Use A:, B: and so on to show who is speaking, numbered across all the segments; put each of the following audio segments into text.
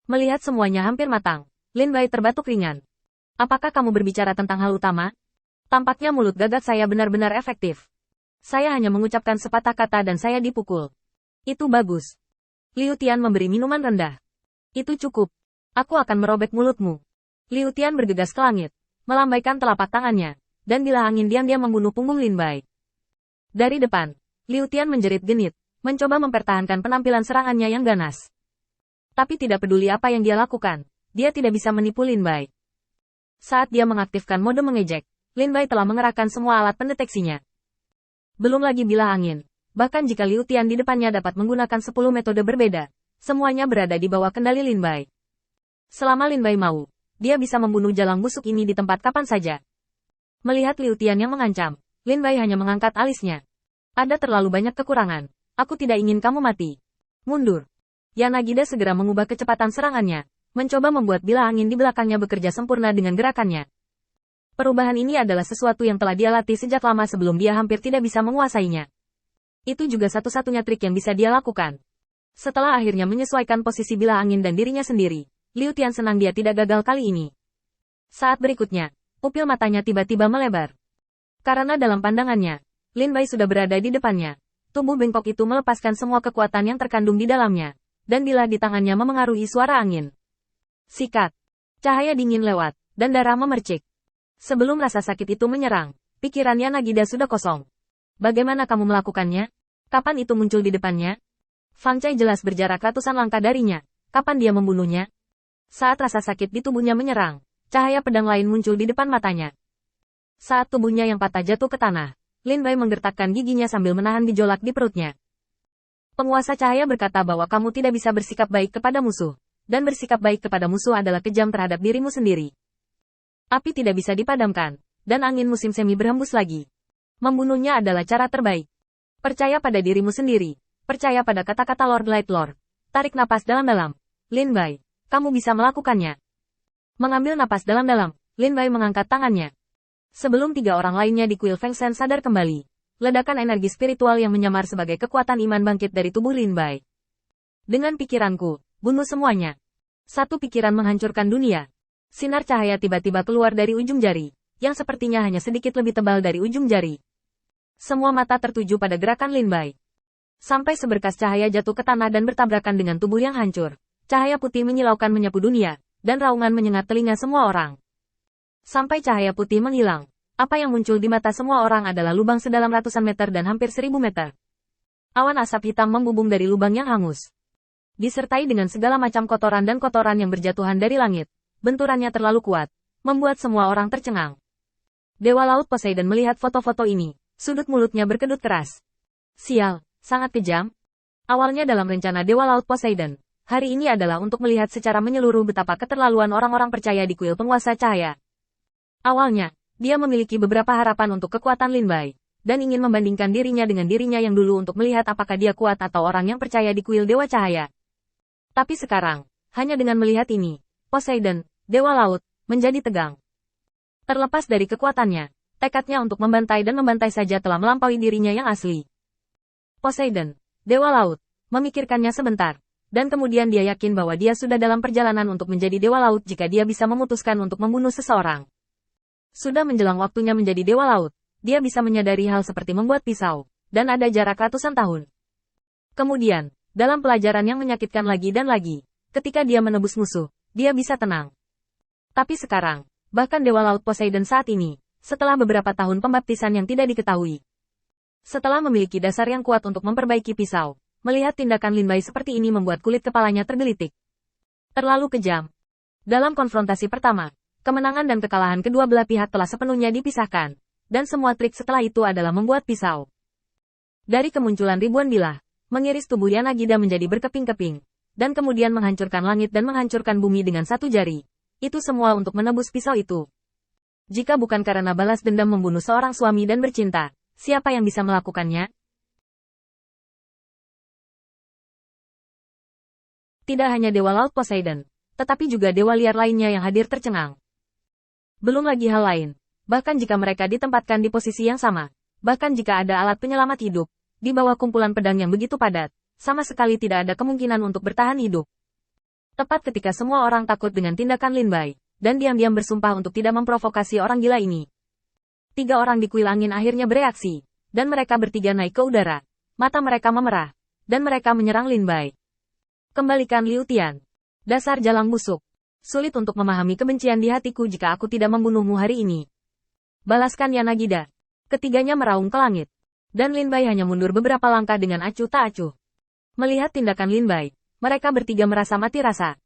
A: Melihat semuanya hampir matang, Lin Bai terbatuk ringan. Apakah kamu berbicara tentang hal utama? Tampaknya mulut gagak saya benar-benar efektif. Saya hanya mengucapkan sepatah kata dan saya dipukul. Itu bagus. Liu Tian memberi minuman rendah. Itu cukup. Aku akan merobek mulutmu. Liu Tian bergegas ke langit, melambaikan telapak tangannya, dan bila angin diam-diam membunuh punggung Lin Bai. Dari depan, Liu Tian menjerit genit, mencoba mempertahankan penampilan serangannya yang ganas. Tapi tidak peduli apa yang dia lakukan, dia tidak bisa menipu Lin Bai. Saat dia mengaktifkan mode mengejek, Lin Bai telah mengerahkan semua alat pendeteksinya. Belum lagi bilah angin. Bahkan jika Liu Tian di depannya dapat menggunakan 10 metode berbeda, semuanya berada di bawah kendali Lin Bai. Selama Lin Bai mau, dia bisa membunuh jalang busuk ini di tempat kapan saja. Melihat Liu Tian yang mengancam, Lin Bai hanya mengangkat alisnya. Ada terlalu banyak kekurangan. Aku tidak ingin kamu mati. Mundur. Yanagida segera mengubah kecepatan serangannya, mencoba membuat bilah angin di belakangnya bekerja sempurna dengan gerakannya. Perubahan ini adalah sesuatu yang telah dia latih sejak lama sebelum dia hampir tidak bisa menguasainya. Itu juga satu-satunya trik yang bisa dia lakukan. Setelah akhirnya menyesuaikan posisi bilah angin dan dirinya sendiri, Liu Tian senang dia tidak gagal kali ini. Saat berikutnya, pupil matanya tiba-tiba melebar. Karena dalam pandangannya, Lin Bai sudah berada di depannya. Tubuh bengkok itu melepaskan semua kekuatan yang terkandung di dalamnya, dan bilah di tangannya memengaruhi suara angin. Sikat. Cahaya dingin lewat, dan darah memercik. Sebelum rasa sakit itu menyerang, pikiran Yanagida sudah kosong. Bagaimana kamu melakukannya? Kapan itu muncul di depannya? Fang Chai jelas berjarak ratusan langkah darinya. Kapan dia membunuhnya? Saat rasa sakit di tubuhnya menyerang, cahaya pedang lain muncul di depan matanya. Saat tubuhnya yang patah jatuh ke tanah, Lin Bai menggertakkan giginya sambil menahan gejolak di perutnya. Penguasa cahaya berkata bahwa kamu tidak bisa bersikap baik kepada musuh, dan bersikap baik kepada musuh adalah kejam terhadap dirimu sendiri. Api tidak bisa dipadamkan, dan angin musim semi berhembus lagi. Membunuhnya adalah cara terbaik. Percaya pada dirimu sendiri. Percaya pada kata-kata Lord Light Lord. Tarik napas dalam-dalam. Lin Bai, kamu bisa melakukannya. Mengambil napas dalam-dalam, Lin Bai mengangkat tangannya. Sebelum 3 orang lainnya di kuil Feng Shen sadar kembali, ledakan energi spiritual yang menyamar sebagai kekuatan iman bangkit dari tubuh Lin Bai. Dengan pikiranku, bunuh semuanya. Satu pikiran menghancurkan dunia. Sinar cahaya tiba-tiba keluar dari ujung jari, yang sepertinya hanya sedikit lebih tebal dari ujung jari. Semua mata tertuju pada gerakan Lin Bai. Sampai seberkas cahaya jatuh ke tanah dan bertabrakan dengan tubuh yang hancur. Cahaya putih menyilaukan menyapu dunia, dan raungan menyengat telinga semua orang. Sampai cahaya putih menghilang, apa yang muncul di mata semua orang adalah lubang sedalam ratusan meter dan hampir 1000 meter. Awan asap hitam membubung dari lubang yang hangus. Disertai dengan segala macam kotoran dan kotoran yang berjatuhan dari langit, benturannya terlalu kuat, membuat semua orang tercengang. Dewa Laut Poseidon melihat foto-foto ini. Sudut mulutnya berkedut keras. Sial, sangat kejam. Awalnya dalam rencana Dewa Laut Poseidon, hari ini adalah untuk melihat secara menyeluruh betapa keterlaluan orang-orang percaya di kuil penguasa cahaya. Awalnya, dia memiliki beberapa harapan untuk kekuatan Lin Bai, dan ingin membandingkan dirinya dengan dirinya yang dulu untuk melihat apakah dia kuat atau orang yang percaya di kuil Dewa Cahaya. Tapi sekarang, hanya dengan melihat ini, Poseidon, Dewa Laut, menjadi tegang. Terlepas dari kekuatannya, tekadnya untuk membantai dan membantai saja telah melampaui dirinya yang asli. Poseidon, Dewa Laut, memikirkannya sebentar, dan kemudian dia yakin bahwa dia sudah dalam perjalanan untuk menjadi Dewa Laut jika dia bisa memutuskan untuk membunuh seseorang. Sudah menjelang waktunya menjadi Dewa Laut, dia bisa menyadari hal seperti membuat pisau, dan ada jarak ratusan tahun. Kemudian, dalam pelajaran yang menyakitkan lagi dan lagi, ketika dia menebus musuh, dia bisa tenang. Tapi sekarang, bahkan Dewa Laut Poseidon saat ini, setelah beberapa tahun pembaptisan yang tidak diketahui. Setelah memiliki dasar yang kuat untuk memperbaiki pisau, melihat tindakan Lin Bai seperti ini membuat kulit kepalanya tergelitik. Terlalu kejam. Dalam konfrontasi pertama, kemenangan dan kekalahan kedua belah pihak telah sepenuhnya dipisahkan, dan semua trik setelah itu adalah membuat pisau. Dari kemunculan ribuan bilah, mengiris tubuh Yanagida menjadi berkeping-keping, dan kemudian menghancurkan langit dan menghancurkan bumi dengan satu jari. Itu semua untuk menebus pisau itu. Jika bukan karena balas dendam membunuh seorang suami dan bercinta, siapa yang bisa melakukannya? Tidak hanya Dewa Laut Poseidon, tetapi juga dewa liar lainnya yang hadir tercengang. Belum lagi hal lain, bahkan jika mereka ditempatkan di posisi yang sama, bahkan jika ada alat penyelamat hidup, di bawah kumpulan pedang yang begitu padat, sama sekali tidak ada kemungkinan untuk bertahan hidup. Tepat ketika semua orang takut dengan tindakan Lin Bai, dan diam-diam bersumpah untuk tidak memprovokasi orang gila ini. 3 orang di kuil angin akhirnya bereaksi, dan mereka bertiga naik ke udara. Mata mereka memerah, dan mereka menyerang Lin Bai. Kembalikan Liu Tian. Dasar jalang busuk. Sulit untuk memahami kebencian di hatiku jika aku tidak membunuhmu hari ini. Balaskan Yanagida. Ketiganya meraung ke langit. Dan Lin Bai hanya mundur beberapa langkah dengan acuh tak acuh. Melihat tindakan Lin Bai, mereka bertiga merasa mati rasa.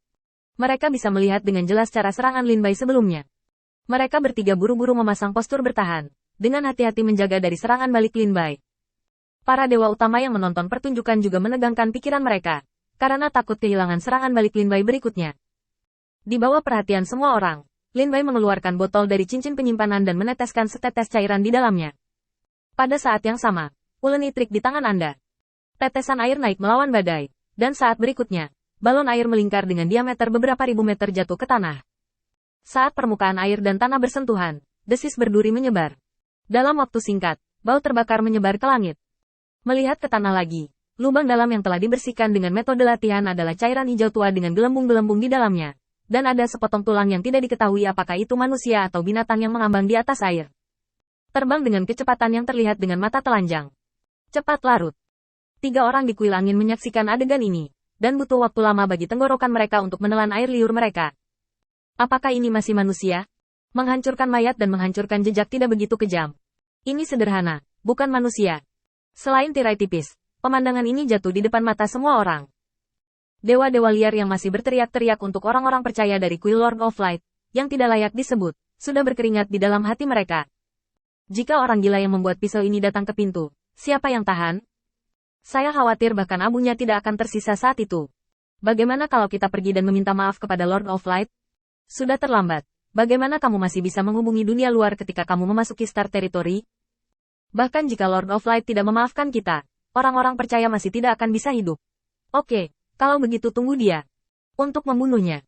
A: Mereka bisa melihat dengan jelas cara serangan Lin Bai sebelumnya. Mereka bertiga buru-buru memasang postur bertahan, dengan hati-hati menjaga dari serangan balik Lin Bai. Para dewa utama yang menonton pertunjukan juga menegangkan pikiran mereka, karena takut kehilangan serangan balik Lin Bai berikutnya. Di bawah perhatian semua orang, Lin Bai mengeluarkan botol dari cincin penyimpanan dan meneteskan setetes cairan di dalamnya. Pada saat yang sama, uleni trik di tangan Anda. Tetesan air naik melawan badai, dan saat berikutnya, balon air melingkar dengan diameter beberapa ribu meter jatuh ke tanah. Saat permukaan air dan tanah bersentuhan, desis berduri menyebar. Dalam waktu singkat, bau terbakar menyebar ke langit. Melihat ke tanah lagi, lubang dalam yang telah dibersihkan dengan metode latihan adalah cairan hijau tua dengan gelembung-gelembung di dalamnya. Dan ada sepotong tulang yang tidak diketahui apakah itu manusia atau binatang yang mengambang di atas air. Terbang dengan kecepatan yang terlihat dengan mata telanjang. Cepat larut. 3 orang di kuil angin menyaksikan adegan ini, dan butuh waktu lama bagi tenggorokan mereka untuk menelan air liur mereka. Apakah ini masih manusia? Menghancurkan mayat dan menghancurkan jejak tidak begitu kejam. Ini sederhana, bukan manusia. Selain tirai tipis, pemandangan ini jatuh di depan mata semua orang. Dewa-dewa liar yang masih berteriak-teriak untuk orang-orang percaya dari kuil Lord of Light, yang tidak layak disebut, sudah berkeringat di dalam hati mereka. Jika orang gila yang membuat pisau ini datang ke pintu, siapa yang tahan? Saya khawatir bahkan abunya tidak akan tersisa saat itu. Bagaimana kalau kita pergi dan meminta maaf kepada Lord of Light? Sudah terlambat. Bagaimana kamu masih bisa menghubungi dunia luar ketika kamu memasuki Star Territory? Bahkan jika Lord of Light tidak memaafkan kita, orang-orang percaya masih tidak akan bisa hidup. Oke, kalau begitu tunggu dia. Untuk membunuhnya,